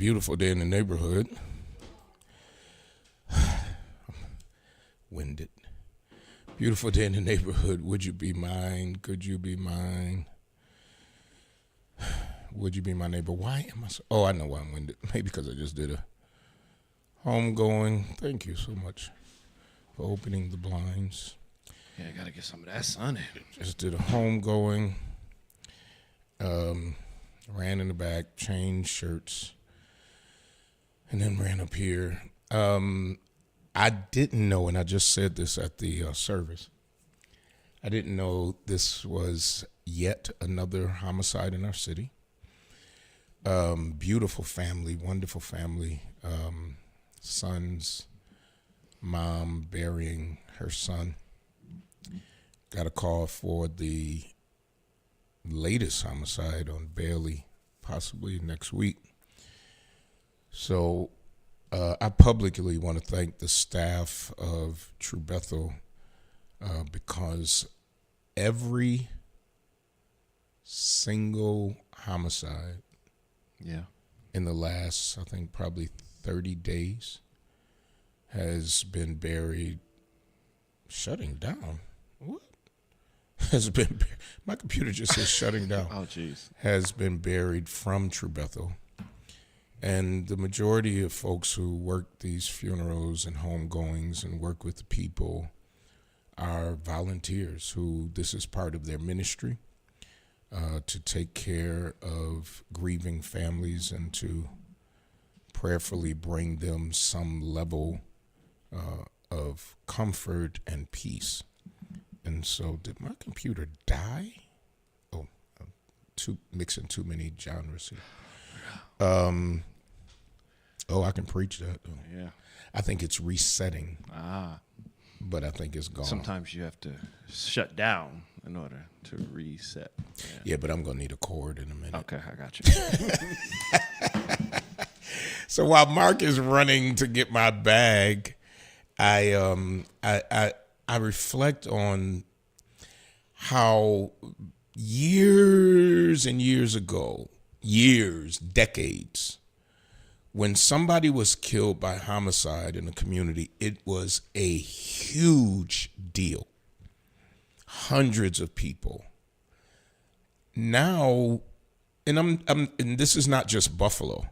beautiful day in the neighborhood. Winded. Beautiful day in the neighborhood. Would you be mine? Could you be mine? Would you be my neighbor? Why am I so... Oh, I know why I'm winded. Maybe because I just did a homegoing. Thank you so much for opening the blinds. Yeah, I got to get some of that sun in. Just did a homegoing. Ran in the back, changed shirts, and then ran up here. I didn't know, and I just said this at the service, I didn't know this was yet another homicide in our city. Beautiful family, wonderful family. Son's mom burying her son. Got a call for the latest homicide on Bailey, possibly next week. So I publicly want to thank the staff of True Bethel because every single homicide in the last, I think, probably 30 days has been buried, shutting down. What? Has been, my computer just says shutting down. Oh, jeez. Has been buried from True Bethel. And the majority of folks who work these funerals and homegoings and work with the people are volunteers who this is part of their ministry to take care of grieving families and to prayerfully bring them some level of comfort and peace. And so, did my computer die? Oh, mixing too many genres here. I can preach that, though. Yeah. I think it's resetting. But I think it's gone. Sometimes you have to shut down in order to reset. Yeah, but I'm going to need a cord in a minute. Okay, I got you. So while Mark is running to get my bag, I reflect on how years and years ago, decades, when somebody was killed by homicide in a community, it was a huge deal. Hundreds of people. Now, and this is not just Buffalo.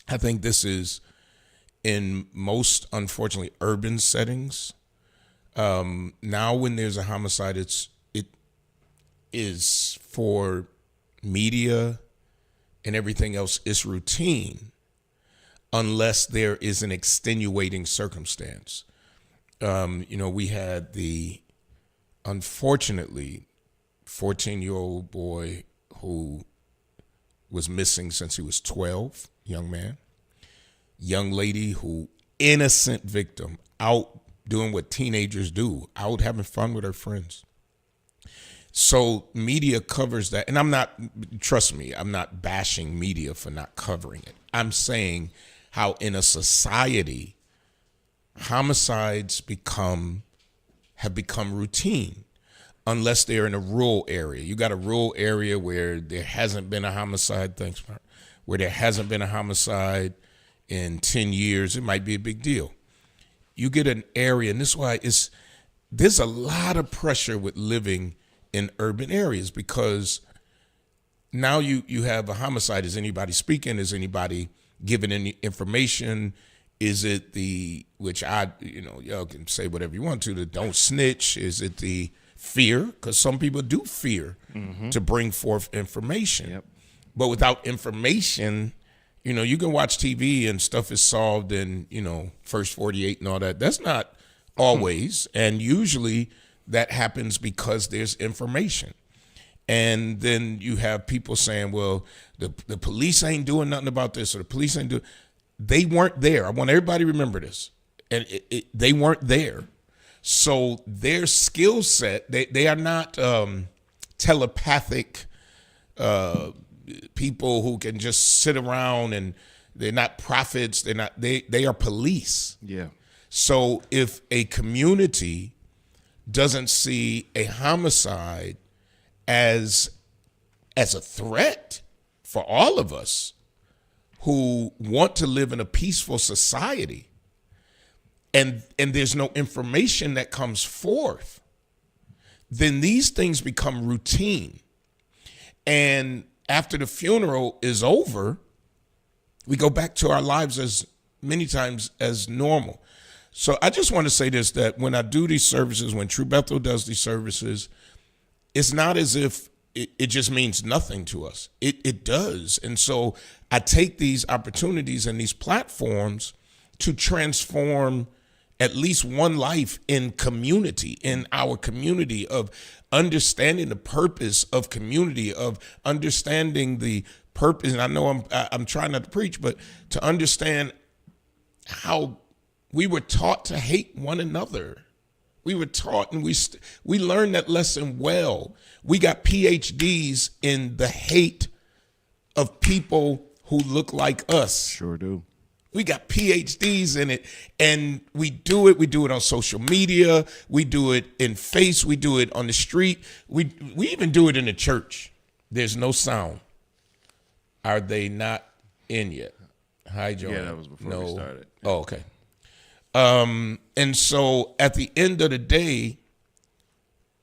I think this is in most, unfortunately, urban settings. Now when there's a homicide, it is for media and everything else is routine unless there is an extenuating circumstance. We had the, unfortunately, 14-year-old boy who was missing since he was 12, young man. Young lady who, innocent victim, out doing what teenagers do, out having fun with her friends. So media covers that. And I'm not bashing media for not covering it. I'm saying how in a society, homicides have become routine unless they're in a rural area. You got a rural area where there hasn't been a homicide, where there hasn't been a homicide in 10 years, it might be a big deal. You get an area, and this is why there's a lot of pressure with living in urban areas because now you have a homicide. Is anybody speaking? Is anybody giving any information? Is it which y'all can say whatever you want to, the don't snitch? Is it the fear? Because some people do fear to bring forth information. Yep. But without information, you can watch TV and stuff is solved in, first 48 and all that. That's not always. And usually that happens because there's information. And then you have people saying, well, the police ain't doing nothing about this or the police ain't doing. They weren't there. I want everybody to remember this. And they weren't there. So their skill set, they are not telepathic people who can just sit around, and they're not prophets. They are police. Yeah. So if a community doesn't see a homicide as a threat for all of us, who want to live in a peaceful society, and there's no information that comes forth, then these things become routine. And after the funeral is over, we go back to our lives as many times as normal. So I just want to say this, that when I do these services, when True Bethel does these services, it's not as if it just means nothing to us. It does. And so I take these opportunities and these platforms to transform at least one life in community, in our community, of understanding the purpose of community, of understanding the purpose. And I know I'm trying not to preach, but to understand how we were taught to hate one another. We were taught, and we learned that lesson well. We got PhDs in the hate of people who look like us. Sure do. We got PhDs in it, and we do it on social media. We do it in face. We do it on the street. We even do it in the church. There's no sound. Are they not in yet? Hi, Joanne. Yeah, that was before we started. Oh, okay. And so at the end of the day,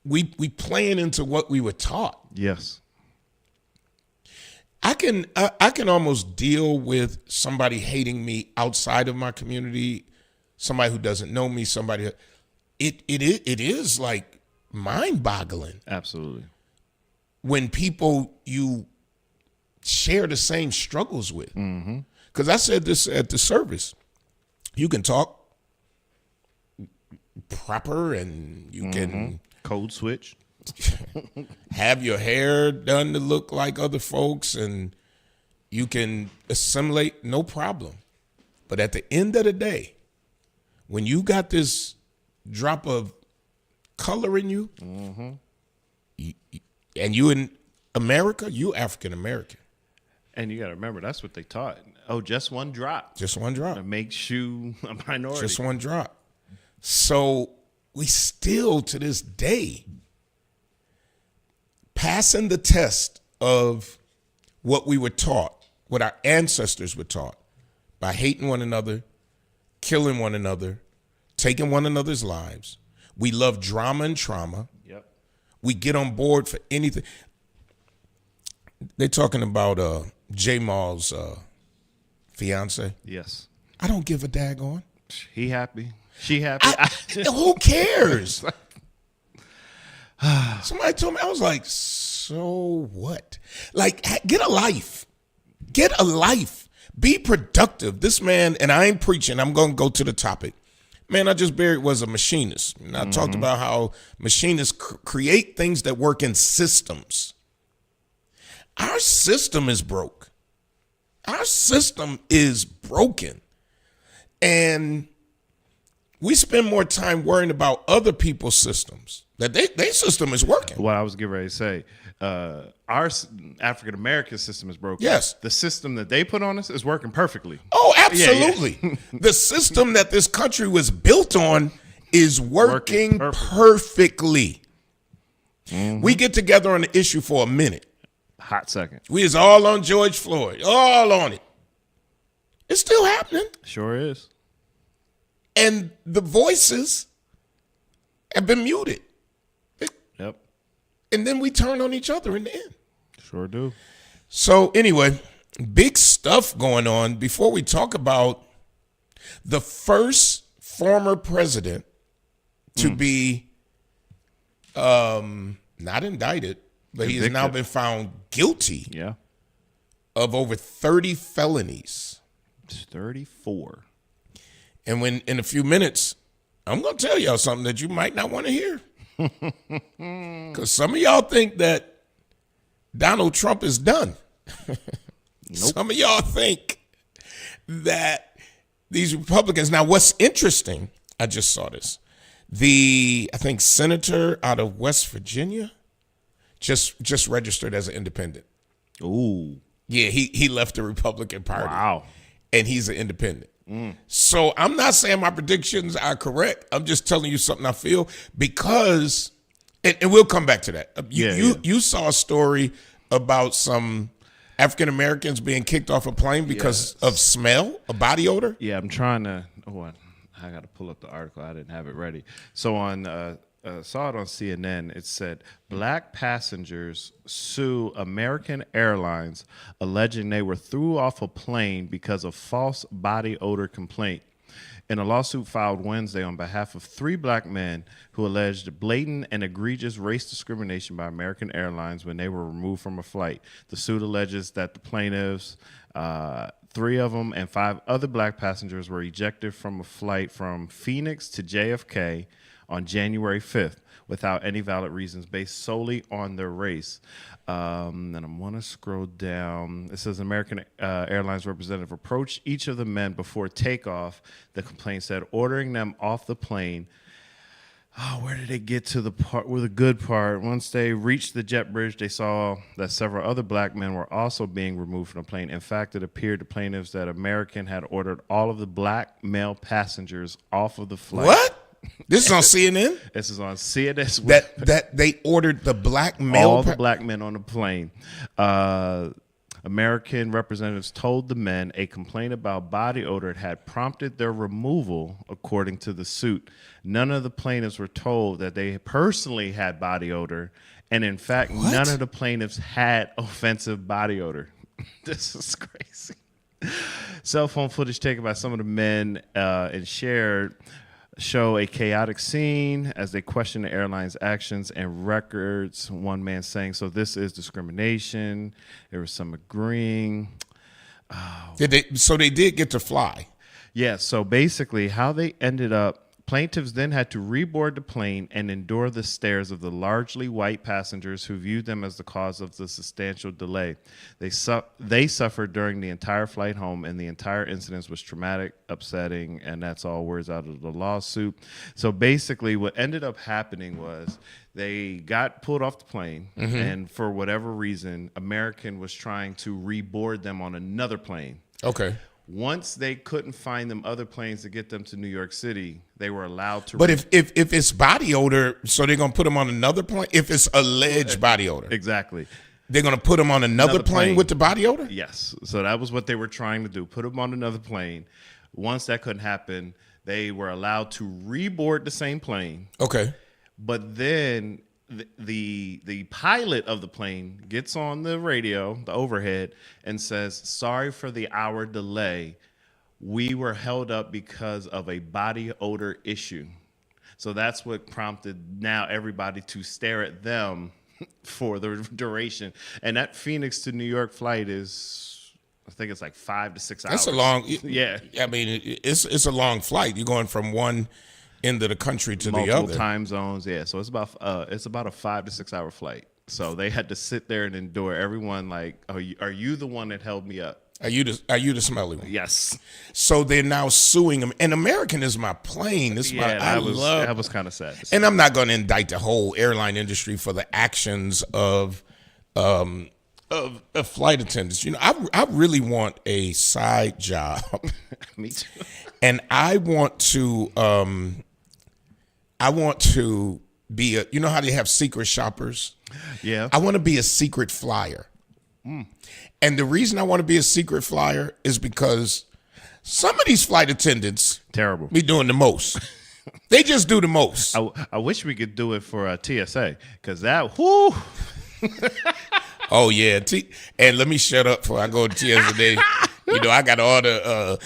we playing into what we were taught. Yes. I can almost deal with somebody hating me outside of my community, somebody who doesn't know me, somebody. It is like mind-boggling Absolutely. when people you share the same struggles with. Because I said this at the service, you can talk proper, and you can Code switch. have your hair done to look like other folks, and you can assimilate, no problem. But at the end of the day, when you got this drop of color in you, and you in America, you African American. And you got to remember, that's what they taught. Oh, just one drop. Just one drop. That makes you a minority. Just one drop. So we still, to this day, passing the test of what we were taught, what our ancestors were taught, by hating one another, killing one another, taking one another's lives. We love drama and trauma. Yep. We get on board for anything. They're talking about J-Mal's fiance. Yes. I don't give a daggone. He happy. She happy. Who cares? Somebody told me, I was like, so what? Like, get a life. Get a life. Be productive. This man, and I ain't preaching, I'm going to go to the topic. Man, I just buried was a machinist. And I talked about how machinists create things that work in systems. Our system is broke. Our system is broken. And we spend more time worrying about other people's systems. That their system is working. What I was getting ready to say, our African American system is broken. Yes. The system that they put on us is working perfectly. Oh, absolutely. The system that this country was built on is working perfectly. We get together on the issue for a minute. Hot second. We is all on George Floyd, all on it. It's still happening. Sure is. And the voices have been muted. Yep. And then we turn on each other in the end. Sure do. So anyway, big stuff going on. Before we talk about the first former president to be not indicted, but he has now been found guilty Yeah. of over 30 felonies. It's 34. And when in a few minutes, I'm going to tell y'all something that you might not want to hear. Because some of y'all think that Donald Trump is done. Some of y'all think that these Republicans. Now, what's interesting, I just saw this. I think, senator out of West Virginia just registered as an independent. Ooh. Yeah, he left the Republican Party. Wow. And he's an independent. So I'm not saying my predictions are correct. I'm just telling you something I feel, because, and we'll come back to that. You saw a story about some African Americans being kicked off a plane because of smell, a body odor? Yeah, I'm trying to. I got to pull up the article. I didn't have it ready. So on saw it on CNN. It said black passengers sue American Airlines, alleging they were threw off a plane because of false body odor complaint. In a lawsuit filed Wednesday on behalf of 3 black men who alleged blatant and egregious race discrimination by American Airlines when they were removed from a flight. The suit alleges that the plaintiffs, 3 of them and 5 other black passengers, were ejected from a flight from Phoenix to JFK on January 5th without any valid reasons based solely on their race. And I want to scroll down. It says American Airlines representative approached each of the men before takeoff. The complaint said ordering them off the plane. Oh, where did they get to the part where the good part? Once they reached the jet bridge, they saw that several other black men were also being removed from the plane. In fact, it appeared to plaintiffs that American had ordered all of the black male passengers off of the flight. What? This is on CNN? This is on CNN. That they ordered the black male. All the black men on the plane. American representatives told the men a complaint about body odor had prompted their removal, according to the suit. None of the plaintiffs were told that they personally had body odor, and in fact, none of the plaintiffs had offensive body odor. This is crazy. Cell phone footage taken by some of the men and shared show a chaotic scene as they question the airline's actions and records. One man saying, "So this is discrimination." There was some agreeing. So they did get to fly. Yeah, so basically how they ended up, plaintiffs then had to reboard the plane and endure the stares of the largely white passengers who viewed them as the cause of the substantial delay. They suffered during the entire flight home, and the entire incident was traumatic, upsetting, and that's all words out of the lawsuit. So basically what ended up happening was they got pulled off the plane, and for whatever reason, American was trying to reboard them on another plane. Okay. Once they couldn't find them other planes to get them to New York City, they were allowed to. But if it's body odor, so they're gonna put them on another plane. If it's alleged body odor, exactly, they're gonna put them on another plane with the body odor. Yes, so that was what they were trying to do: put them on another plane. Once that couldn't happen, they were allowed to reboard the same plane. Okay, but then the pilot of the plane gets on the radio, the overhead, and says, "Sorry for the hour delay. We were held up because of a body odor issue." So that's what prompted now everybody to stare at them for the duration. And that Phoenix to New York flight is, I think it's like 5 to 6 hours. That's a long. Yeah, I mean, it's a long flight. You're going from one end of the country to the other. Multiple time zones, yeah. So it's about a 5 to 6 hour flight. So they had to sit there and endure. Everyone like, are you the one that held me up? Are you the smelly one? Yes. So they're now suing them. And American is my plane. That was kind of sad. And I'm not going to indict the whole airline industry for the actions of flight attendants. You know, I really want a side job. Me too. And I want to be a, you know how they have secret shoppers? Yeah. I want to be a secret flyer. And the reason I want to be a secret flyer is because some of these flight attendants terrible be doing the most. They just do the most. I wish we could do it for TSA, because that, whoo. Oh, yeah. And let me shut up before I go to TSA. You know, I got all the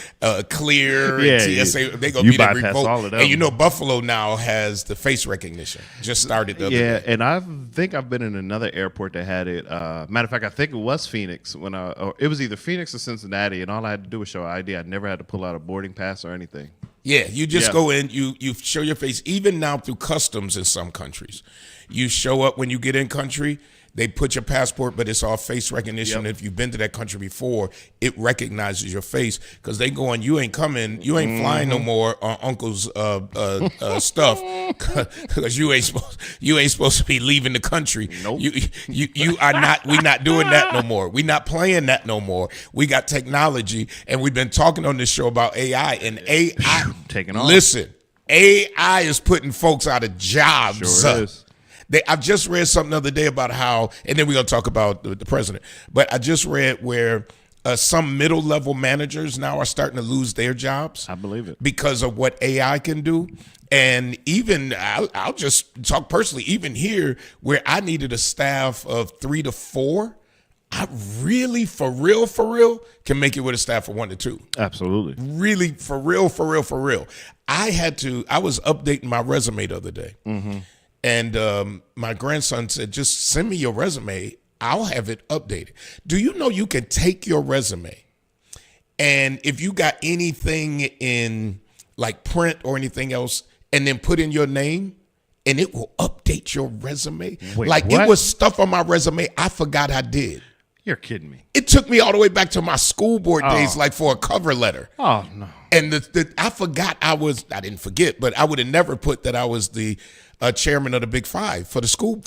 Clear and TSA. They gonna be the revolt. All of them. And you know, Buffalo now has the face recognition. Just started the other day. And I think I've been in another airport that had it. Matter of fact, I think it was Phoenix or it was either Phoenix or Cincinnati, and all I had to do was show ID. I never had to pull out a boarding pass or anything. Yeah, you just go in, you show your face. Even now through customs in some countries, you show up when you get in country. They put your passport, but it's all face recognition. If you've been to that country before, it recognizes your face because they going, you ain't coming, you ain't flying no more on uncle's stuff because you ain't supposed to be leaving the country. Nope. You are not. We not doing that no more. We not playing that no more. We got technology, and we've been talking on this show about AI and AI taking off. Listen, AI is putting folks out of jobs. Sure is. I've just read something the other day about how, and then we're gonna talk about the president. But I just read where some middle level managers now are starting to lose their jobs. I believe it. Because of what AI can do. And even I'll just talk personally. Even here, where I needed a staff of 3 to 4. I really, for real, can make it with a staff of 1 to 2. Absolutely. Really, for real. I was updating my resume the other day. And my grandson said, just send me your resume. I'll have it updated. Do you know you can take your resume and if you got anything in like print or anything else and then put in your name and it will update your resume? Wait, like what? It was stuff on my resume I forgot I did. You're kidding me. It took me all the way back to my school board days, like for a cover letter. Oh, no. And I forgot I didn't forget, but I would have never put that I was the chairman of the Big Five for the school.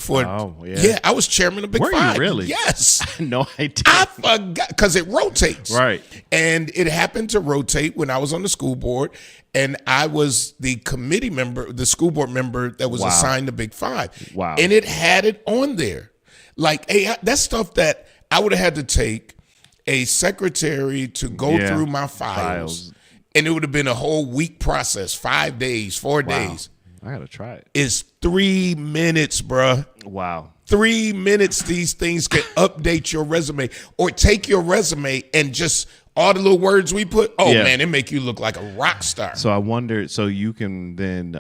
Yeah, I was chairman of Big Were Five. you really? Yes. No idea. I forgot because it rotates. Right. And it happened to rotate when I was on the school board, and I was the committee member, the school board member that was assigned to Big Five. Wow. And it had it on there. Like, that's stuff that I would have had to take a secretary to go through my files. And it would have been a whole week process, 5 days, 4 days. I got to try it. It's 3 minutes, bruh. Wow. 3 minutes, these things can update your resume or take your resume and just all the little words we put. Man, it make you look like a rock star. So I wonder, so you can then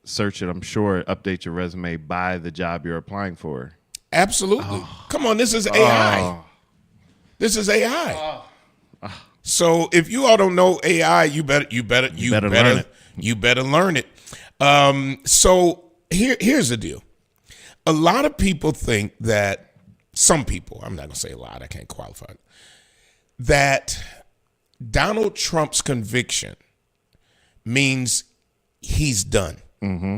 search it, I'm sure, update your resume by the job you're applying for. Absolutely. Come on, this is AI. This is AI. So if you all don't know AI, you better learn it. You better learn it. So here's the deal. A lot of people think that some people, I'm not gonna say a lot, I can't qualify it, that Donald Trump's conviction means he's done. Mm-hmm.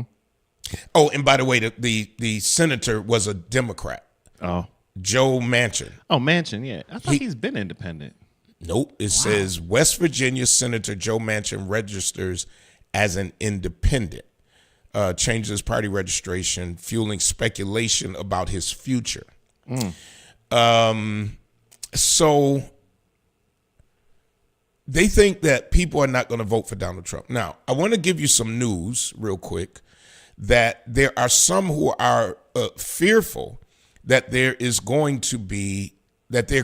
Oh, and by the way, the senator was a Democrat. Oh. Joe Manchin. Oh, Manchin, yeah. I thought he's been independent. Nope. It says West Virginia Senator Joe Manchin registers as an independent. Changes his party registration, fueling speculation about his future. So they think that people are not going to vote for Donald Trump. Now, I want to give you some news real quick that there are some who are fearful that there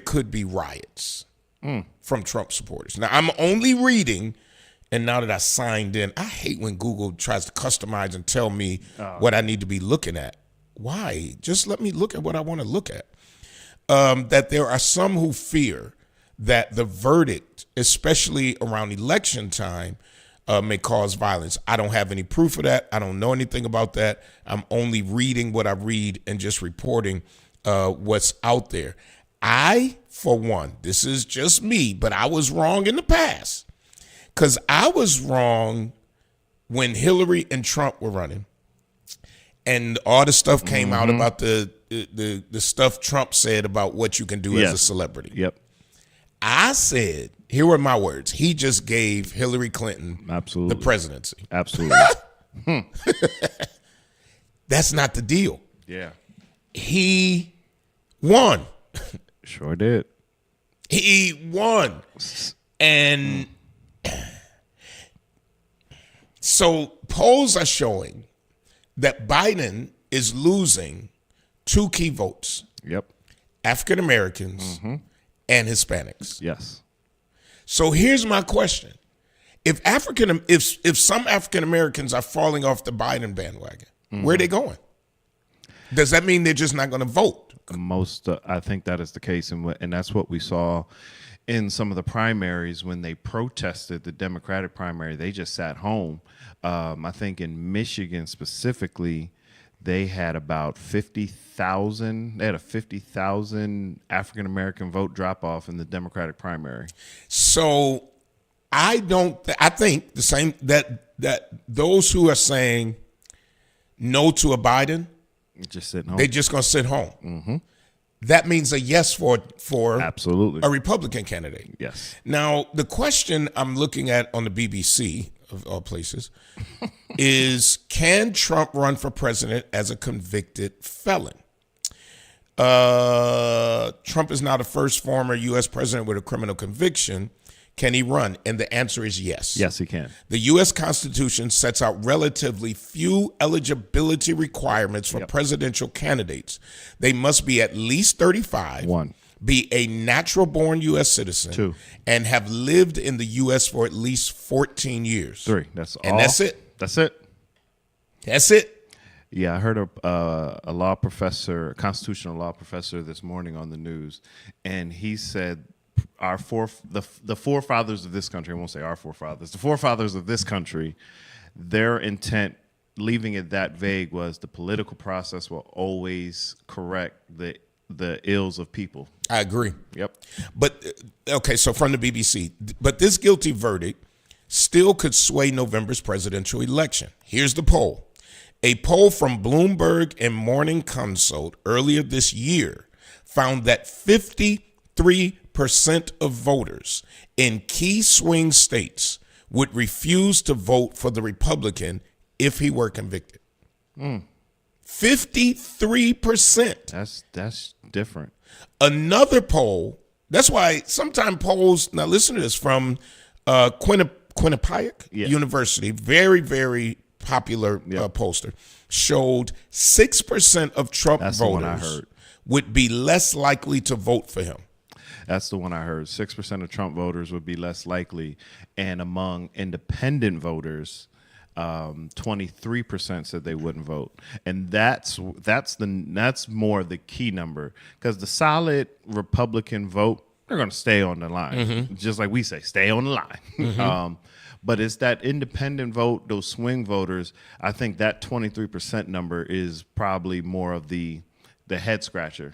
could be riots from Trump supporters. Now, I'm only reading, and now that I signed in, I hate when Google tries to customize and tell me what I need to be looking at. Why? Just let me look at what I want to look at. That there are some who fear that the verdict, especially around election time, may cause violence. I don't have any proof of that. I don't know anything about that. I'm only reading what I read and just reporting what's out there. I, for one, this is just me, but I was wrong in the past. Because I was wrong when Hillary and Trump were running. And all the stuff came out about the stuff Trump said about what you can do as a celebrity. Yep. I said, here were my words. He just gave Hillary Clinton the presidency. Absolutely. That's not the deal. Yeah. He won. Sure did. He won. And so polls are showing that Biden is losing 2 key votes. Yep. African Americans and Hispanics. Yes. So here's my question. If some African Americans are falling off the Biden bandwagon, where are they going? Does that mean they're just not going to vote? I think that is the case, and that's what we saw in some of the primaries when they protested the Democratic primary. They just sat home. I think in Michigan specifically, they had about 50,000. They had a 50,000 African American vote drop off in the Democratic primary. So I think the same that those who are saying no to a Biden, just sitting home. They're just going to sit home. That means a yes for absolutely a Republican candidate. Yes. Now, the question I'm looking at on the BBC, of all places, is can Trump run for president as a convicted felon? Trump is now the first former U.S. president with a criminal conviction. Can he run? And the answer is yes. Yes, he can. The U.S. Constitution sets out relatively few eligibility requirements for presidential candidates. They must be at least 35. 1. Be a natural-born U.S. citizen. 2. And have lived in the U.S. for at least 14 years. 3. That's all. And that's it. That's it. That's it. Yeah, I heard a law professor, a constitutional law professor this morning on the news, and he said the forefathers of this country, I won't say our forefathers, the forefathers of this country, their intent, leaving it that vague, was the political process will always correct the ills of people. I agree. Yep. But, okay, so from the BBC, but this guilty verdict still could sway November's presidential election. Here's the poll. A poll from Bloomberg and Morning Consult earlier this year found that 53% of voters in key swing states would refuse to vote for the Republican if he were convicted. 53%. That's different. Another poll, that's why sometimes polls, now listen to this, from Quinnipiac University, very, very popular pollster, showed 6% of Trump voters would be less likely to vote for him. That's the one I heard. 6% of Trump voters would be less likely, and among independent voters, 23% said they wouldn't vote, and that's more the key number, because the solid Republican vote, they're going to stay on the line, just like we say, stay on the line. But it's that independent vote, those swing voters. I think that 23% number is probably more of the head scratcher.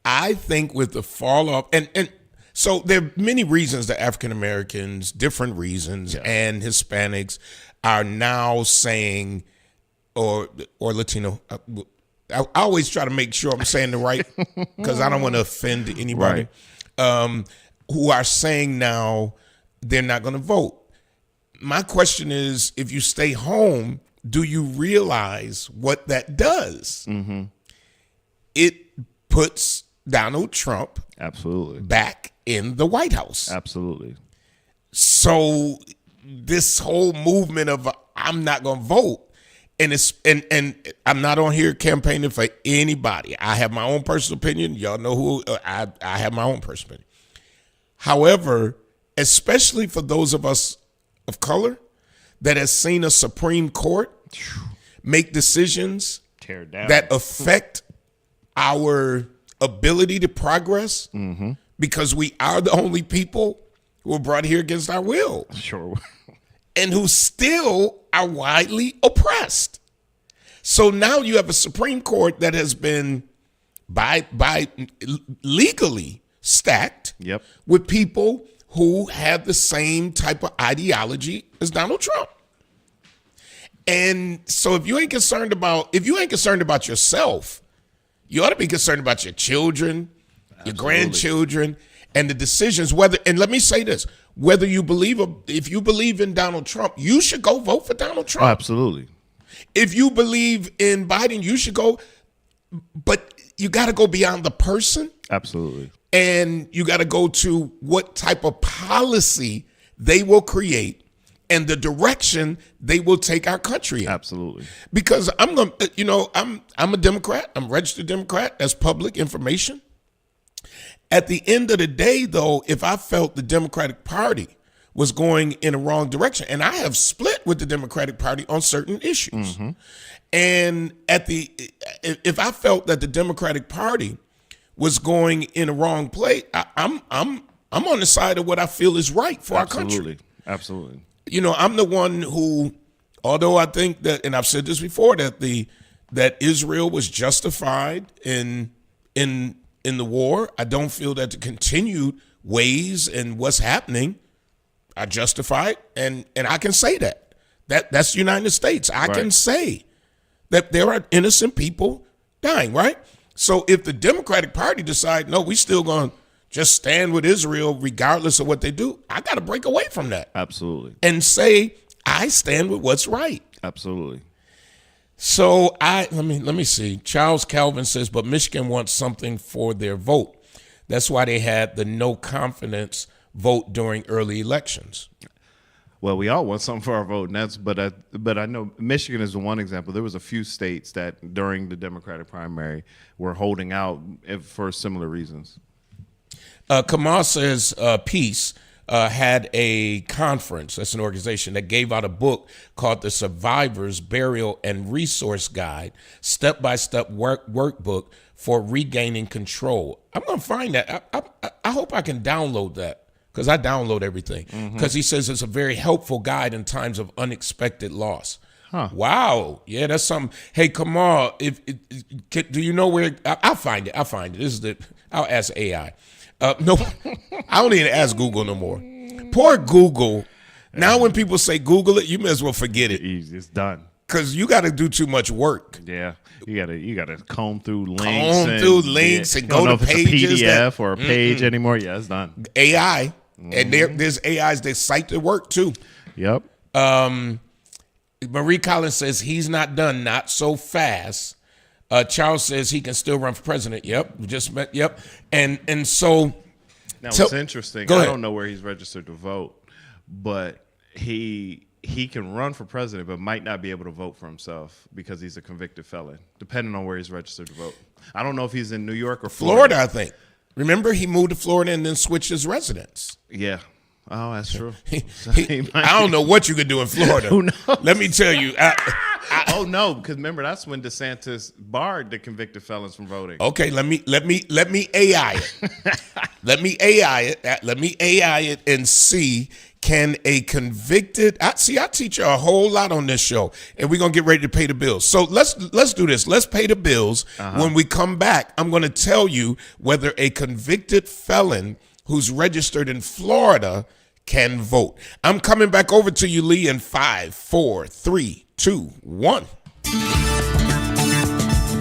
I think with the fall off, and so there are many reasons that African Americans, different reasons, and Hispanics are now saying, or Latino. I always try to make sure I'm saying the right, because I don't want to offend anybody, who are saying now they're not going to vote. My question is, if you stay home, do you realize what that does? It puts Donald Trump back in the White House. Absolutely. So this whole movement of I'm not going to vote, and I'm not on here campaigning for anybody. I have my own personal opinion. Y'all know who I have my own personal opinion. However, especially for those of us of color that has seen a Supreme Court make decisions that affect our ability to progress, because we are the only people who were brought here against our will. Sure. And who still are widely oppressed. So now you have a Supreme Court that has been by legally stacked with people who have the same type of ideology as Donald Trump. And so if you ain't concerned about yourself, you ought to be concerned about your children, your grandchildren, and the decisions, and let me say this, if you believe in Donald Trump, you should go vote for Donald Trump. Oh, absolutely. If you believe in Biden, you should go, but you got to go beyond the person. Absolutely. And you got to go to what type of policy they will create and the direction they will take our country in. Absolutely. Because I'm a Democrat. I'm a registered Democrat. That's public information. At the end of the day, though, if I felt the Democratic Party was going in a wrong direction, and I have split with the Democratic Party on certain issues, and if I felt that the Democratic Party was going in a wrong place, I'm on the side of what I feel is right for our country. Absolutely. I'm the one who, although I think that, and I've said this before, that Israel was justified in the war, I don't feel that the continued ways and what's happening are justified, and I can say that's the United States. I can say that there are innocent people dying, right? So if the Democratic Party decide, no, we still going to just stand with Israel regardless of what they do, I got to break away from that. Absolutely. And say, I stand with what's right. Absolutely. So let me see. Charles Calvin says, but Michigan wants something for their vote. That's why they had the no confidence vote during early elections. Well, we all want something for our vote, and but I know Michigan is the one example. There was a few states that during the Democratic primary were holding out for similar reasons. Kamal says Peace had a conference, that's an organization, that gave out a book called The Survivor's Burial and Resource Guide, step-by-step workbook for regaining control. I'm going to find that. I hope I can download that because I download everything. Because he says it's a very helpful guide in times of unexpected loss. Huh. Wow. Yeah, that's something. Hey, Kamal, do you know where? I'll find it. I'll ask AI. No, I don't even ask Google no more. Poor Google. Now when people say Google it, you may as well forget it. Easy, it's done. Because you got to do too much work. Yeah, you gotta comb through links. And go to pages. It's a PDF or a page anymore. Yeah, it's done. AI, and there's AIs that cite the work too. Yep. Marie Collins says he's not done, not so fast. Charles says he can still run for president. Yep, yep. And so now it's interesting. Go ahead. I don't know where he's registered to vote, but he can run for president, but might not be able to vote for himself because he's a convicted felon, depending on where he's registered to vote. I don't know if he's in New York or Florida. I think. Remember, he moved to Florida and then switched his residence. Yeah. Oh, that's true. I don't know what you could do in Florida. Who knows? Let me tell you. Oh no, because remember that's when DeSantis barred the convicted felons from voting. Okay, let me AI it. Let me AI it and see, can a convicted? I teach you a whole lot on this show, and we're gonna get ready to pay the bills. So let's do this. Let's pay the bills. When we come back, I'm gonna tell you whether a convicted felon who's registered in Florida can vote. I'm coming back over to you, Lee, in 5, 4, 3, 2, 1.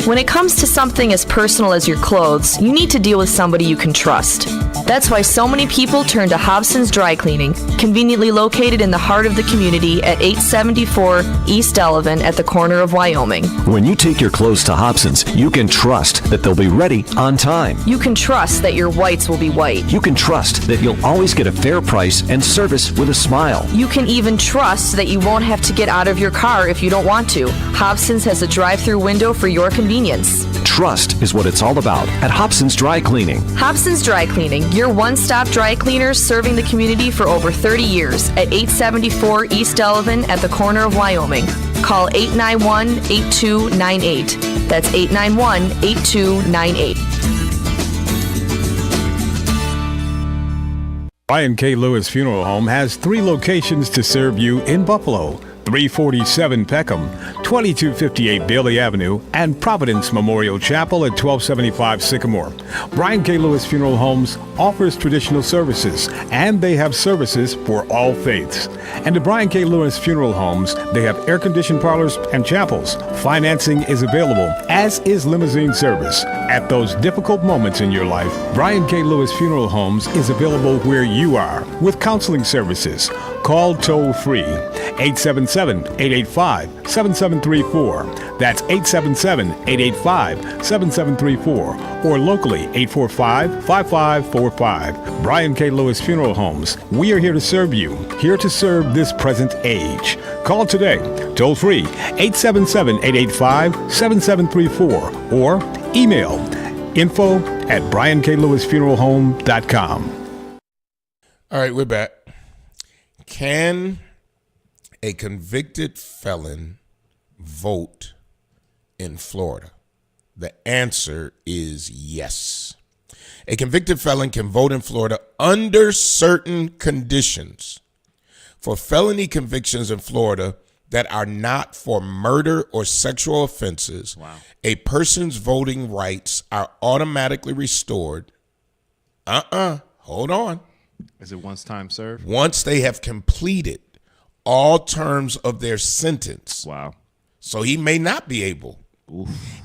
When it comes to something as personal as your clothes, you need to deal with somebody you can trust. That's why so many people turn to Hobson's Dry Cleaning, conveniently located in the heart of the community at 874 East Delavan at the corner of Wyoming. When you take your clothes to Hobson's, you can trust that they'll be ready on time. You can trust that your whites will be white. You can trust that you'll always get a fair price and service with a smile. You can even trust that you won't have to get out of your car if you don't want to. Hobson's has a drive-through window for your convenience. Trust is what it's all about at Hobson's Dry Cleaning. Hobson's Dry Cleaning, your one-stop dry cleaners serving the community for over 30 years at 874 East Delavan at the corner of Wyoming. Call 891-8298. That's 891-8298. Brian K. Lewis Funeral Home has 3 locations to serve you in Buffalo. 347 Peckham, 2258 Bailey Avenue, and Providence Memorial Chapel at 1275 Sycamore. Brian K. Lewis Funeral Homes offers traditional services, and they have services for all faiths. And at Brian K. Lewis Funeral Homes, they have air-conditioned parlors and chapels. Financing is available, as is limousine service. At those difficult moments in your life, Brian K. Lewis Funeral Homes is available where you are with counseling services. Call toll-free 877-885-7734. That's 877-885-7734. Or locally 845-5545. Brian K. Lewis Funeral Homes. We are here to serve you, here to serve this present age. Call today, toll-free 877-885-7734. Or email info@brianklewisfuneralhome.com. All right, we're back. Can a convicted felon vote in Florida? The answer is yes. A convicted felon can vote in Florida under certain conditions. For felony convictions in Florida that are not for murder or sexual offenses, a person's voting rights are automatically restored. Hold on. Is it once time served? Once they have completed all terms of their sentence. Wow. So he may not be able,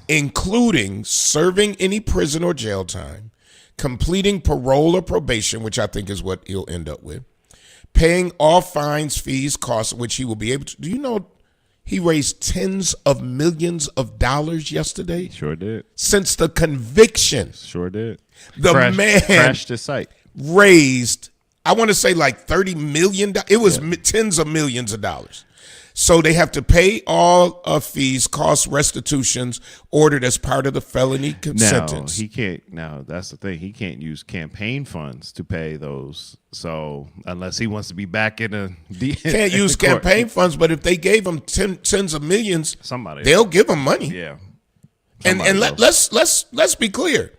including serving any prison or jail time, completing parole or probation, which I think is what he'll end up with, paying all fines, fees, costs, which he will be able to. Do you know he raised tens of millions of dollars yesterday? Sure did. Since the conviction. Sure did. The man crashed his site. Raised, I want to say like $30 million. It was tens of millions of dollars. So they have to pay all fees, costs, restitutions ordered as part of the felony sentence. He can't. Now that's the thing. He can't use campaign funds to pay those. So unless he wants to be back in can't use campaign funds, but if they gave him tens of millions, they'll give him money. Yeah. And let's be clear.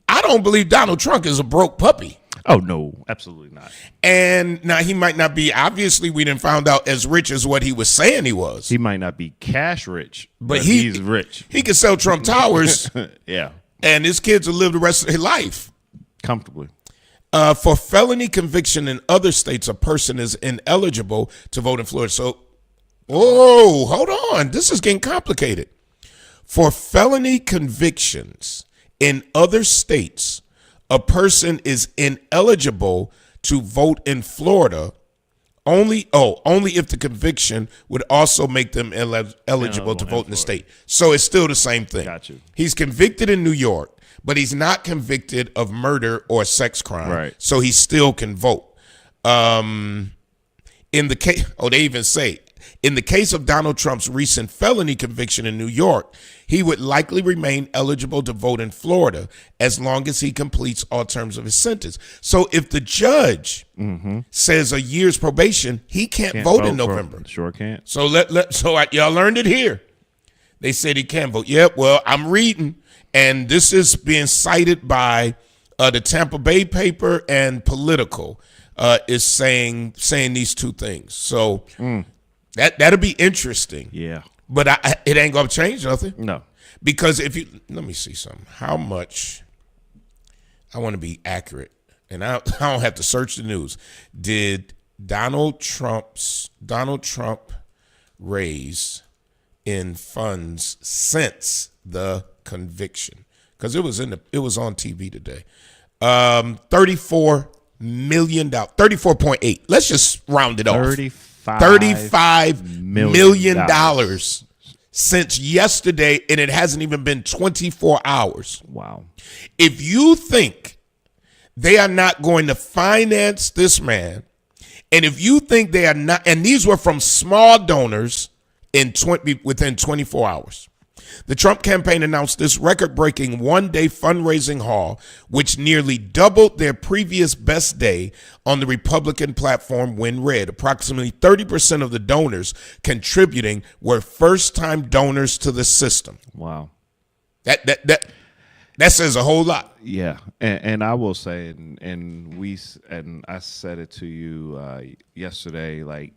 I don't believe Donald Trump is a broke puppy. Oh, no, absolutely not. And now he might not be, obviously we didn't find out as rich as what he was saying he was. He might not be cash rich, but he's rich. He could sell Trump Towers. Yeah. And his kids will live the rest of their life. Comfortably. For felony conviction in other states, a person is ineligible to vote in Florida. So, hold on. This is getting complicated. For felony convictions in other states, a person is ineligible to vote in Florida only if the conviction would also make them eligible to vote in the state. So it's still the same thing. Got you. He's convicted in New York, but he's not convicted of murder or sex crime. Right. So he still can vote. In the case, they even say, in the case of Donald Trump's recent felony conviction in New York, he would likely remain eligible to vote in Florida as long as he completes all terms of his sentence. So if the judge says a year's probation, he can't vote in November. Sure can't. So y'all learned it here. They said he can vote. Yep. Well, I'm reading, and this is being cited by the Tampa Bay paper and Political is saying these two things. So that'll be interesting. Yeah. But it ain't gonna change nothing. No. Because let me see something. How much? I want to be accurate, and I don't have to search the news. Did Donald Trump raise in funds since the conviction? Because it was on TV today. $34 million, $34.8. Let's just round it off. $35 million since yesterday, and it hasn't even been 24 hours. Wow. If you think they are not going to finance this man, and if you think they are not, and these were from small donors within 24 hours. The Trump campaign announced this record-breaking one-day fundraising haul, which nearly doubled their previous best day on the Republican platform when read. Approximately 30% of the donors contributing were first-time donors to the system. Wow. That says a whole lot. Yeah, and I will say, and I said it to you yesterday, like,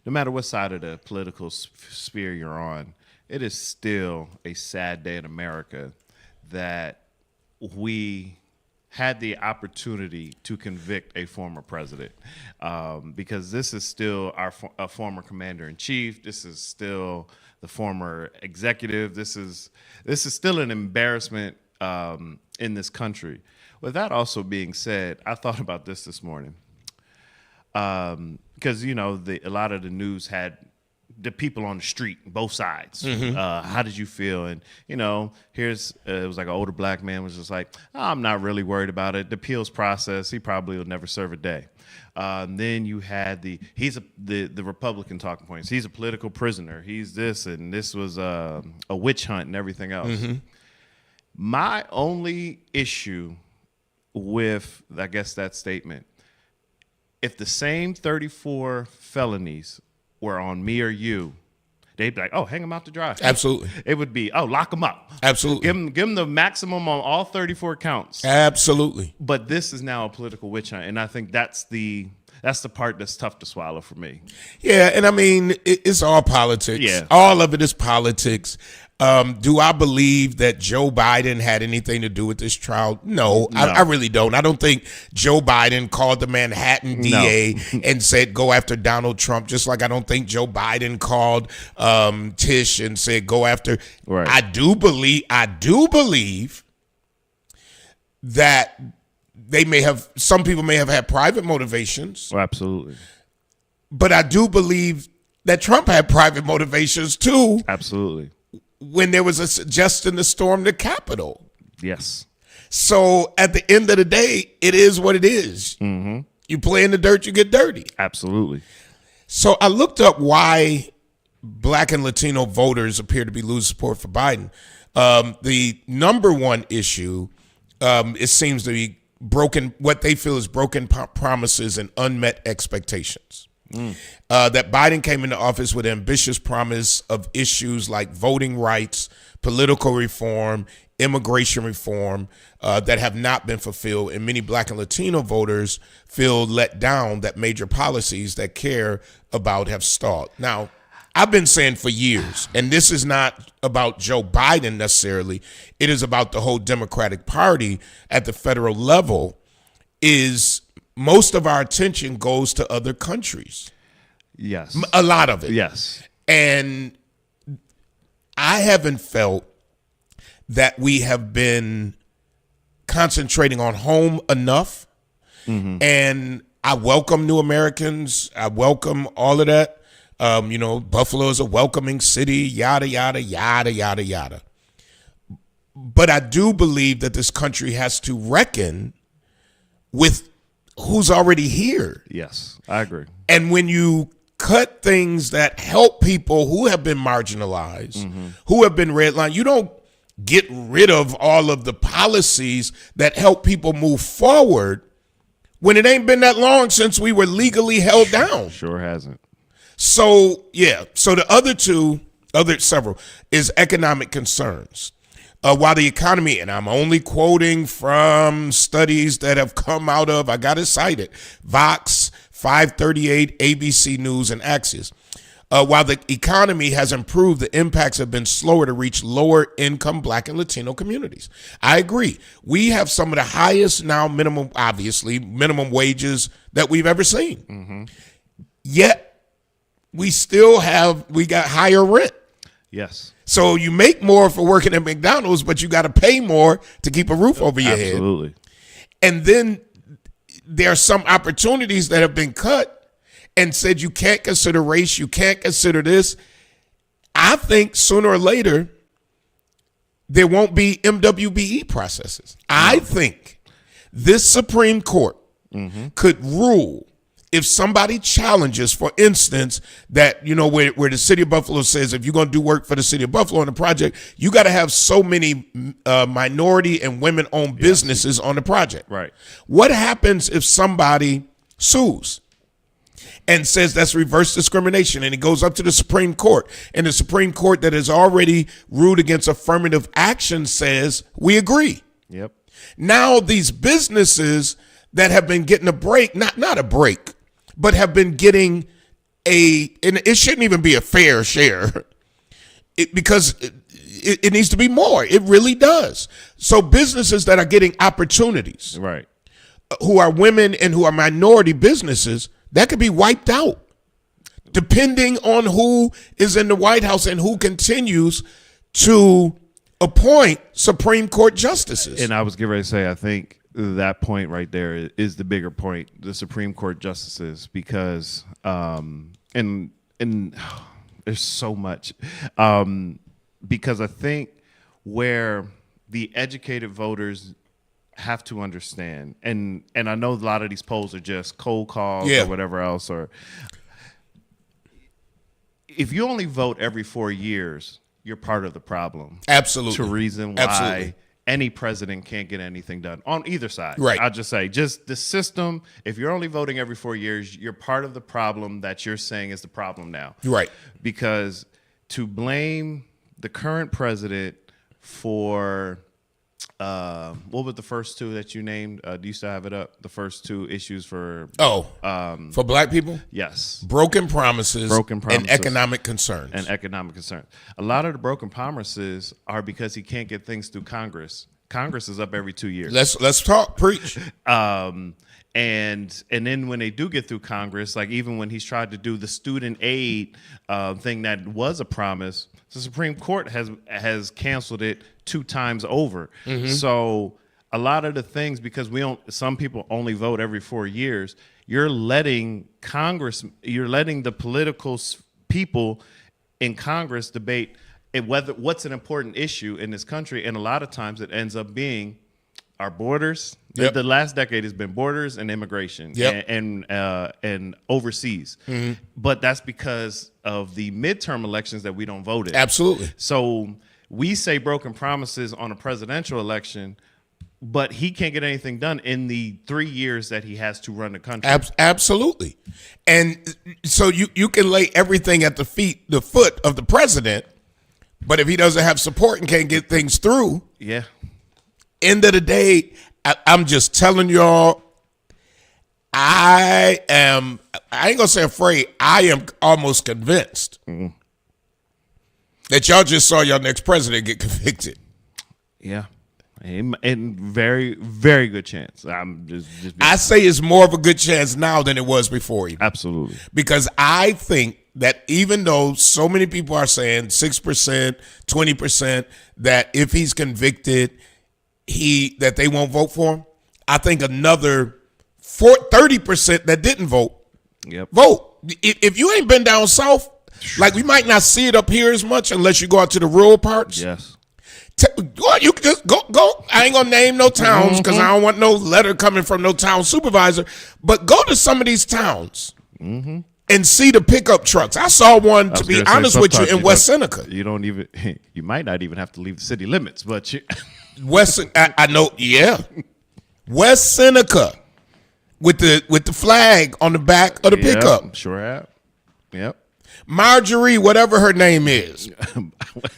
no matter what side of the political sphere you're on, it is still a sad day in America that we had the opportunity to convict a former president, because this is still a former commander-in-chief. This is still the former executive. This is still an embarrassment in this country. With that also being said, I thought about this morning, because a lot of the news had the people on the street, both sides. How did you feel? And it was like an older black man was just like, I'm not really worried about it. The appeals process, he probably will never serve a day. Then you had the Republican talking points. He's a political prisoner. He's this, and this was a witch hunt and everything else. My only issue with, I guess, that statement, if the same 34 felonies were on me or you, they'd be like, hang them out to dry. Absolutely. It would be, lock them up. Absolutely. Give them the maximum on all 34 counts. Absolutely. But this is now a political witch hunt, and I think that's the part that's tough to swallow for me. Yeah, and I mean, it's all politics. Yeah. All of it is politics. Do I believe that Joe Biden had anything to do with this trial? No. I really don't. I don't think Joe Biden called the Manhattan DA and said, go after Donald Trump, just like I don't think Joe Biden called Tish and said, go after. Right. I do believe that some people may have had private motivations. Oh, absolutely. But I do believe that Trump had private motivations too Absolutely. when there was a suggestion to storm the Capitol. Yes. So at the end of the day, it is what it is. Mm-hmm. You play in the dirt, you get dirty. Absolutely. So I looked up why Black and Latino voters appear to be losing support for Biden. The number one issue, it seems to be what they feel is broken promises and unmet expectations. That Biden came into office with an ambitious promise of issues like voting rights, political reform, immigration reform that have not been fulfilled. And many Black and Latino voters feel let down that major policies that care about have stalled. Now, I've been saying for years, and this is not about Joe Biden necessarily, it is about the whole Democratic Party at the federal level, is most of our attention goes to other countries. Yes. A lot of it. Yes. And I haven't felt that we have been concentrating on home enough. Mm-hmm. And I welcome new Americans. I welcome all of that. Buffalo is a welcoming city, yada, yada, yada, yada, yada. But I do believe that this country has to reckon with who's already here. Yes, I agree. And when you cut things that help people who have been marginalized, who have been redlined, you don't get rid of all of the policies that help people move forward when it ain't been that long since we were legally held down. Sure hasn't. So, yeah. So the several, is economic concerns. While the economy, and I'm only quoting from studies that have come out of, I got it cited, Vox, 538, ABC News, and Axios. While the economy has improved, the impacts have been slower to reach lower income Black and Latino communities. I agree. We have some of the highest now minimum wages that we've ever seen. Mm-hmm. Yet we got higher rent. Yes. So you make more for working at McDonald's, but you got to pay more to keep a roof over your head. Absolutely. And then there are some opportunities that have been cut and said you can't consider race, you can't consider this. I think sooner or later there won't be MWBE processes. I think this Supreme Court could rule if somebody challenges, for instance, that, where the city of Buffalo says if you're going to do work for the city of Buffalo on the project, you got to have so many minority and women-owned businesses on the project. Right. What happens if somebody sues and says that's reverse discrimination, and it goes up to the Supreme Court, and the Supreme Court that has already ruled against affirmative action says we agree? Yep. Now these businesses that have been getting a break, not a break, but have been getting and it shouldn't even be a fair share because it needs to be more. It really does. So businesses that are getting opportunities, Right. Who are women and who are minority businesses, that could be wiped out depending on who is in the White House and who continues to appoint Supreme Court justices. And I was getting ready to say, I think that point right there is the bigger point, the Supreme Court justices, because and there's so much, because I think where the educated voters have to understand, and I know a lot of these polls are just cold calls or whatever else, or if you only vote every 4 years, you're part of the problem. Absolutely. To reason why any president can't get anything done on either side. Right. I'll just say, just the system, if you're only voting every 4 years, you're part of the problem that you're saying is the problem now. Right. Because to blame the current president for, what were the first two that you named? Do you still have it up? The first two issues for... for Black people? Yes. Broken promises, and economic concerns. And economic concerns. A lot of the broken promises are because he can't get things through Congress. Congress is up every 2 years. Let's talk, preach. And then when they do get through Congress, like even when he's tried to do the student aid thing that was a promise, the Supreme Court has canceled it 2 times over. Mm-hmm. So a lot of the things, because some people only vote every 4 years, you're letting the political people in Congress debate what's an important issue in this country, and a lot of times it ends up being our borders. Yep. The last decade has been borders and immigration, Yep. and overseas. But that's because of the midterm elections that we don't vote in. Absolutely. So we say broken promises on a presidential election, but he can't get anything done in the 3 years that he has to run the country. Absolutely. And so you can lay everything at the foot of the president, but if he doesn't have support and can't get things through, Yeah. end of the day, I'm just telling y'all, I ain't gonna say afraid, I am almost convinced that y'all just saw your next president get convicted. Yeah. And very, very good chance. I'm just I say it's more of a good chance now than it was before even. absolutely. Because I think that even though so many people are saying 6%, 20%, that if he's convicted, that they won't vote for him, I think another 30% that didn't vote, Yep. vote. If you ain't been down south, like we might not see it up here as much unless you go out to the rural parts. Yes. You can just go. I ain't gonna name no towns because I don't want no letter coming from no town supervisor. But go to some of these towns and see the pickup trucks. I saw one, to be honest with you, in West Seneca. You don't even. You might not even have to leave the city limits, but you. I know, yeah. West Seneca with the flag on the back of the pickup. Yep, sure have. Yep. Marjorie, whatever her name is.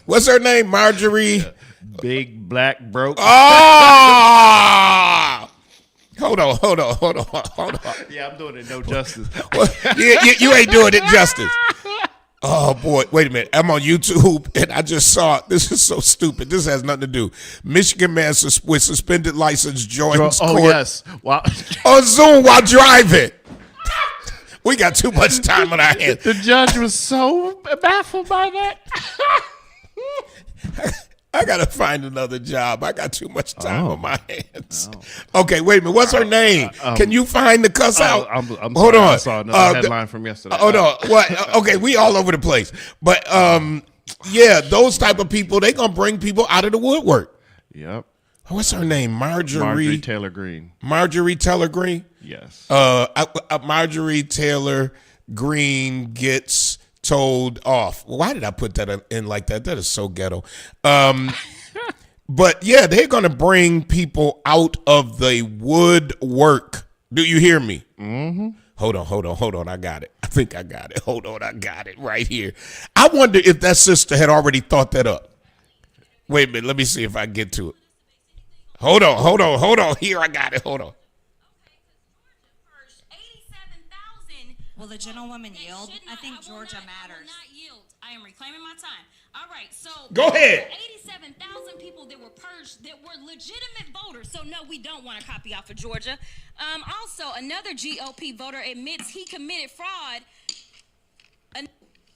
What's her name? Marjorie. Big black broke. Oh! Hold on. Yeah, I'm doing it no justice. Well, you ain't doing it justice. Oh boy, wait a minute. I'm on YouTube and I just saw it. This is so stupid. This has nothing to do. Michigan man with suspended license joins Oh court yes. Wow. on Zoom while driving. We got too much time on our hands. The judge was so baffled by that. I gotta find another job. I got too much time on my hands. Okay, wait a minute. What's her name? Can you find the cuss out? I'm Hold sorry. on. I saw another headline from yesterday. Hold on. What? Okay, we all over the place. But yeah, those type of people, they gonna bring people out of the woodwork. Yep. What's her name? Marjorie Taylor Greene. Marjorie Taylor Greene. Yes. Marjorie Taylor Greene gets told off. Why did I put that in like that? That is so ghetto. But yeah, they're going to bring people out of the woodwork. Do you hear me? Mm-hmm. Hold on. I got it. I think I got it. Hold on. I got it right here. I wonder if that sister had already thought that up. Wait a minute. Let me see if I can get to it. Hold on. Here, I got it. Hold on. Will the gentlewoman yield? I think Georgia matters. I will not yield. I am reclaiming my time. All right, so Go ahead. 87,000 people that were purged that were legitimate voters. So no, we don't want to copy off of Georgia. Also, another GOP voter admits he committed fraud.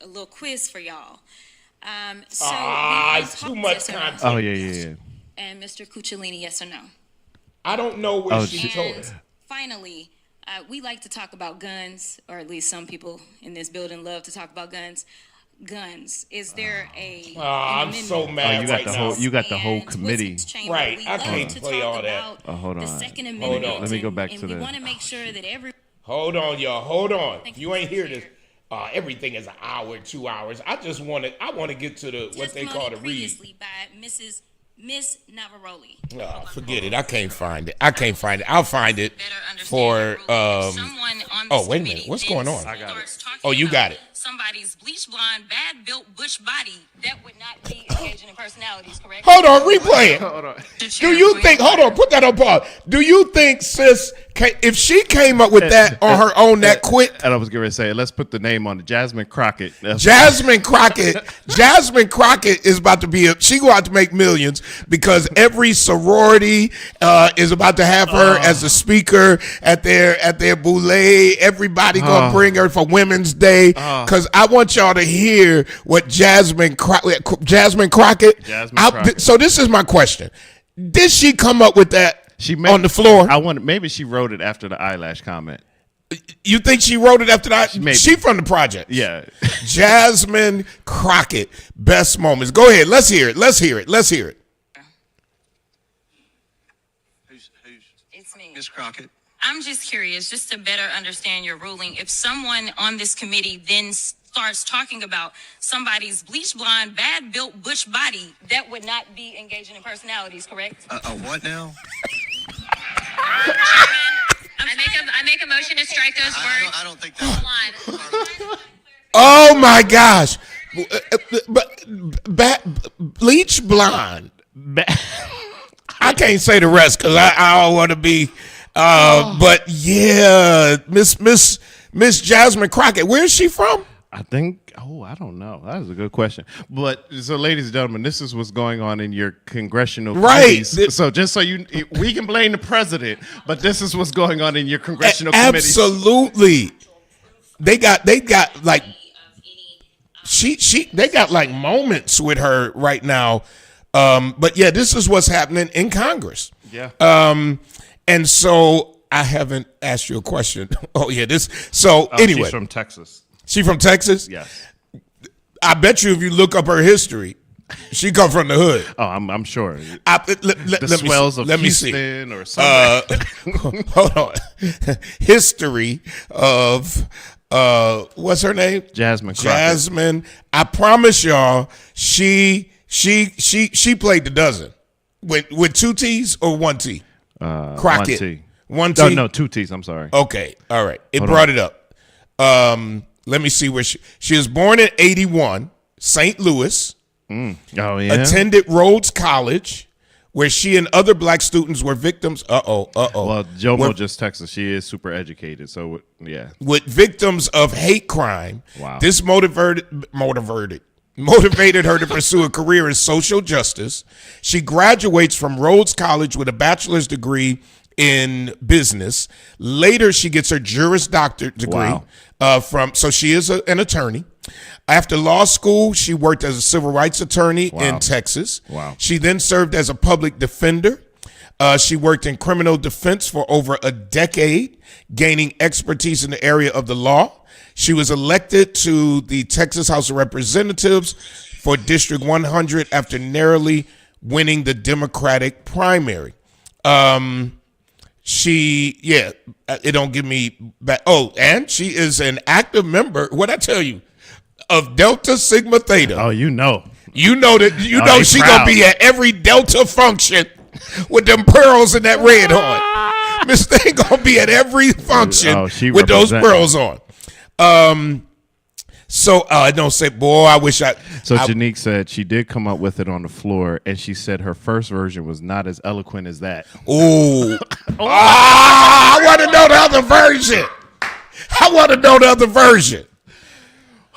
A little quiz for y'all. It's too much content. Oh yeah. And Mr. Cucciolini, yes or no? I don't know what she told And her. finally, we like to talk about guns, or at least some people in this building love to talk about guns. Guns. Is there a? I'm so mad right now. You got the whole committee. Right, I can't play all that. Hold on. The Second Amendment. Hold on. Let me go back and to we the- want to make sure that every. Hold on, y'all. Hold on. Thank You ain't hear this. Everything is an hour, 2 hours. I want to get to the what they call the read. Previously by Miss Navaroli. Forget it. I can't find it. I'll find it for. Oh, wait a minute. What's going on? I got it. Oh, you got it. Somebody's bleach blonde, bad built bush body that would not be engaging in personalities, correct? Hold on, replay it. Hold on. Do you think? Hold on, put that on pause. Do you think, sis, if she came up with that on her own, that quick? And I was going to say, let's put the name on it. Jasmine Crockett. Jasmine Crockett is about to be she go out to make millions because every sorority is about to have her as a speaker at their boule. Everybody gonna bring her for Women's Day because I want y'all to hear what Jasmine Crockett. So this is my question: did she come up with that? On the floor? Maybe she wrote it after the eyelash comment. You think she wrote it after that? Maybe. She from the project. Yeah. Jasmine Crockett, best moments. Go ahead. Let's hear it. Let's hear it. Let's hear it. It's me. Ms. Crockett. I'm just curious, just to better understand your ruling. If someone on this committee then starts talking about somebody's bleach blonde, bad built butch body, that would not be engaging in personalities, correct? What now? I make a motion to strike those words. I don't think that. Oh my gosh. Bleach blonde. I can't say the rest because I don't want to be. But yeah, Miss Jasmine Crockett. Where is she from? I think. Oh, I don't know. That is a good question. But so, ladies and gentlemen, this is what's going on in your congressional committees. So just so we can blame the president, but this is what's going on in your congressional committees. Absolutely. They got like they got like moments with her right now. But yeah, this is what's happening in Congress. Yeah. And so I haven't asked you a question. Oh yeah, anyway, She's from Texas. She from Texas? Yes. I bet you if you look up her history, she come from the hood. Oh, I'm sure. The swells of Houston or something. Hold on. History of what's her name? Jasmine Crockett. Jasmine. I promise y'all, she played the dozen with 2 T's or 1 T. Crockett. 1 T. 1 T. No, 2 T's. I'm sorry. Okay. All right. It Hold brought on. it up. Let me see where she was born in 81, St. Louis. Oh yeah. Attended Rhodes College, where she and other black students were victims. Well, Jomo just texted. She is super educated, so yeah. With victims of hate crime. Wow. This motivated her to pursue a career in social justice. She graduates from Rhodes College with a bachelor's degree in business. Later, she gets her Juris Doctorate degree. Wow. So she is an attorney. After law school, she worked as a civil rights attorney in Texas. Wow. She then served as a public defender. She worked in criminal defense for over a decade, gaining expertise in the area of the law. She was elected to the Texas House of Representatives for District 100 after narrowly winning the Democratic primary. It don't give me back. Oh, and she is an active member, what'd I tell you, of Delta Sigma Theta. Oh, you know that she proud. gonna be at every Delta function with them pearls and that red on. Miss Thing gonna be at every function with those pearls on. So I don't say, boy, I wish I. So Janique said she did come up with it on the floor, and she said her first version was not as eloquent as that. Ooh. I want to know the other version.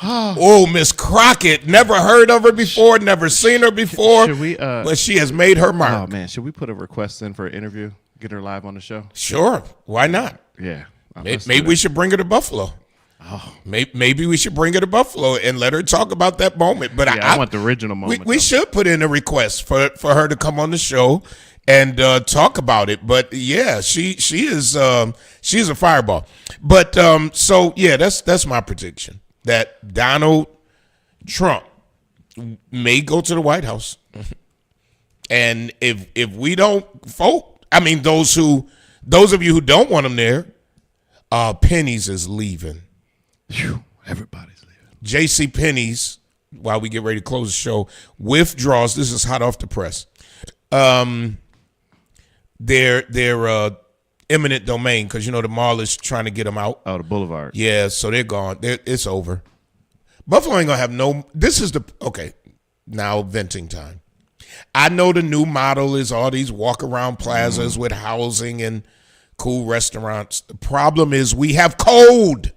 Oh, Miss Crockett. Never heard of her before, never seen her before. Should we, but she has made her mark. Oh, man. Should we put a request in for an interview? Get her live on the show? Sure. Why not? Yeah. Maybe we should bring her to Buffalo. Oh. Maybe we should bring her to Buffalo and let her talk about that moment. But I want the original moment. We should put in a request for her to come on the show and talk about it. But yeah, she's a fireball. But so yeah, that's my prediction that Donald Trump may go to the White House, and if we don't vote, I mean those of you who don't want him there, Penny's is leaving. Whew, everybody's leaving. J.C. Penney's, while we get ready to close the show, withdraws. This is hot off the press. Their eminent domain, because the mall is trying to get them out. Oh, the Boulevard. Yeah, so they're gone. It's over. Buffalo ain't gonna have no. This is now venting time. I know the new model is all these walk around plazas with housing and cool restaurants. The problem is we have cold.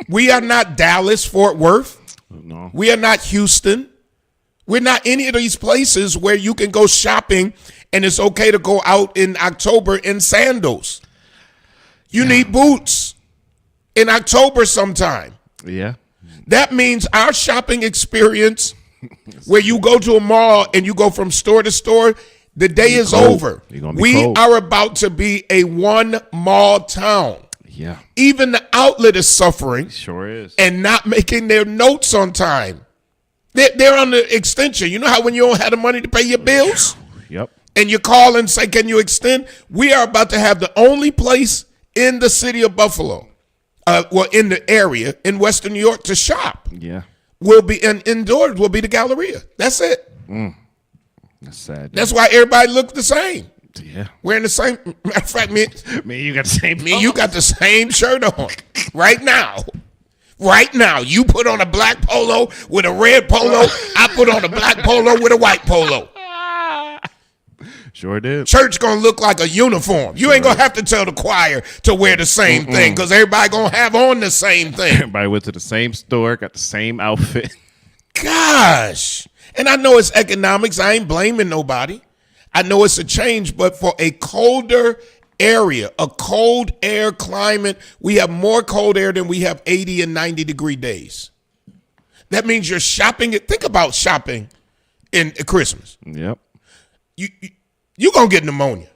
We are not Dallas, Fort Worth. No. We are not Houston. We're not any of these places where you can go shopping and it's okay to go out in October in sandals. You need boots in October sometime. Yeah. That means our shopping experience where you go to a mall and you go from store to store, the day is over. You're gonna be We cold. are about to be a one mall town. Yeah. Even the outlet is suffering Sure is. and not making their notes on time. They're on the extension. You know how when you don't have the money to pay your bills Yep. and you call and say, can you extend? We are about to have the only place in the city of Buffalo, in the area in Western New York to shop. Yeah. Will be indoors will be the Galleria. That's it. That's sad. That's why everybody looks the same. Yeah. Wearing the same. Matter of fact, me You got the same. and you got the same shirt on right now. Right now, you put on a black polo with a red polo. I put on a black polo with a white polo. Sure did. Church gonna look like a uniform. You ain't gonna have to tell the choir to wear the same thing because everybody gonna have on the same thing. Everybody went to the same store, got the same outfit. Gosh. And I know it's economics. I ain't blaming nobody. I know it's a change, but for a colder area, a cold air climate, we have more cold air than we have 80 and 90 degree days. That means you're shopping. Think about shopping in Christmas. Yep. You're going to get pneumonia.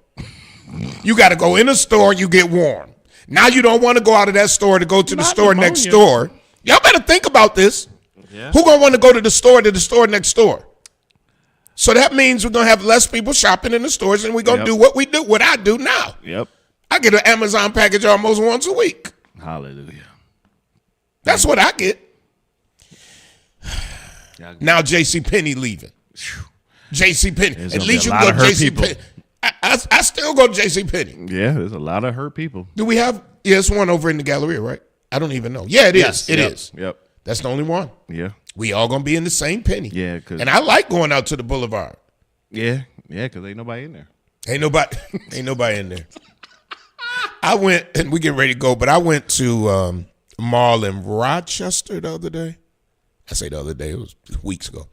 You got to go in a store, you get warm. Now you don't want to go out of that store to go to the store next door. Y'all better think about this. Yeah. Who going to want to go to the store next door? So that means we're going to have less people shopping in the stores, and we're going to do what I do now. Yep. I get an Amazon package almost once a week. Hallelujah. That's what I get. Now JCPenney leaving. JCPenney. There's At gonna least be you a can lot go to of hurt people. JCPenney. I still go to JCPenney. Yeah, there's a lot of hurt people. Do we have? Yeah, it's one over in the Galleria, right? I don't even know. Yeah, it is. It is. Yep. That's the only one. Yeah. We all gonna be in the same penny. Yeah, 'cause- and I like going out to the boulevard. Yeah. Yeah, because ain't nobody in there. Ain't nobody in there. I went, and we get ready to go, but I went to mall in Rochester the other day. I say the other day, it was weeks ago.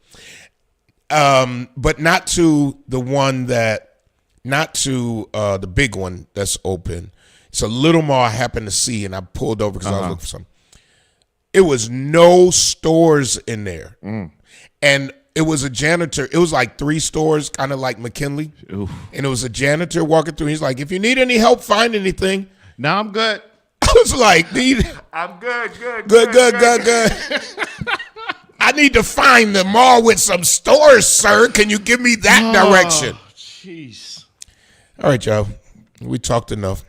But not to the one not to the big one that's open. It's a little mall I happened to see, and I pulled over because I was looking for something. It was no stores in there. And it was a janitor. It was like 3 stores, kind of like McKinley. Oof. And it was a janitor walking through. He's like, if you need any help, find anything. No, I'm good. I was like, I'm good. good. I need to find the mall with some stores, sir. Can you give me that direction? Jeez. All right, y'all. We talked enough.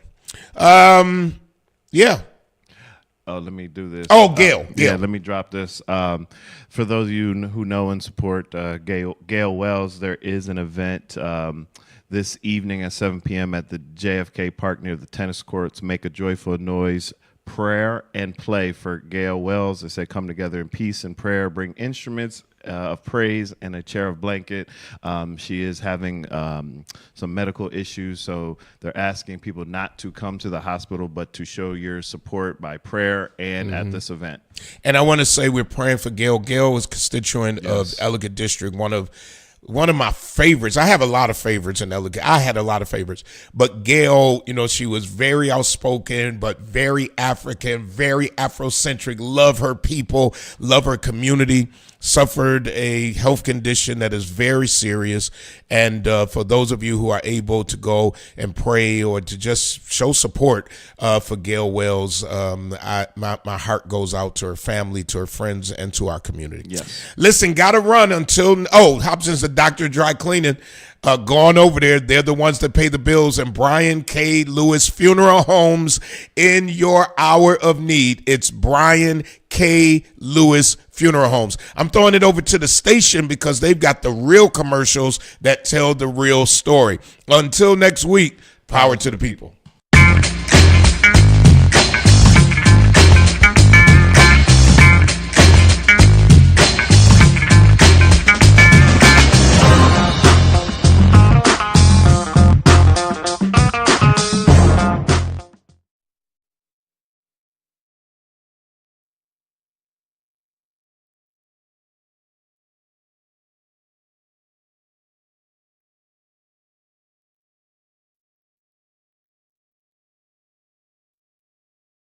Yeah. Oh, let me do this. Oh, Gail. Yeah, let me drop this. For those of you who know and support Gail Wells, there is an event this evening at 7 p.m. at the JFK Park near the tennis courts. Make a joyful noise. Prayer and play for Gail Wells. They say come together in peace and prayer. Bring instruments of praise and a chair of blanket. She is having some medical issues, so they're asking people not to come to the hospital, but to show your support by prayer and at this event. And I want to say we're praying for Gail. Gail was constituent of Ellicott District, one of my favorites. I have a lot of favorites in Ellicott. I had a lot of favorites. But Gail, she was very outspoken, but very African, very Afrocentric, love her people, love her community, suffered a health condition that is very serious. And for those of you who are able to go and pray or to just show support for Gail Wells, my heart goes out to her family, to her friends, and to our community. Yes. Listen, gotta run until Hobson's the Dr. Dry Cleaning. Gone over there. They're the ones that pay the bills. And Brian K. Lewis Funeral Homes in your hour of need. It's Brian K. Lewis Funeral Homes. I'm throwing it over to the station because they've got the real commercials that tell the real story. Until next week, power to the people.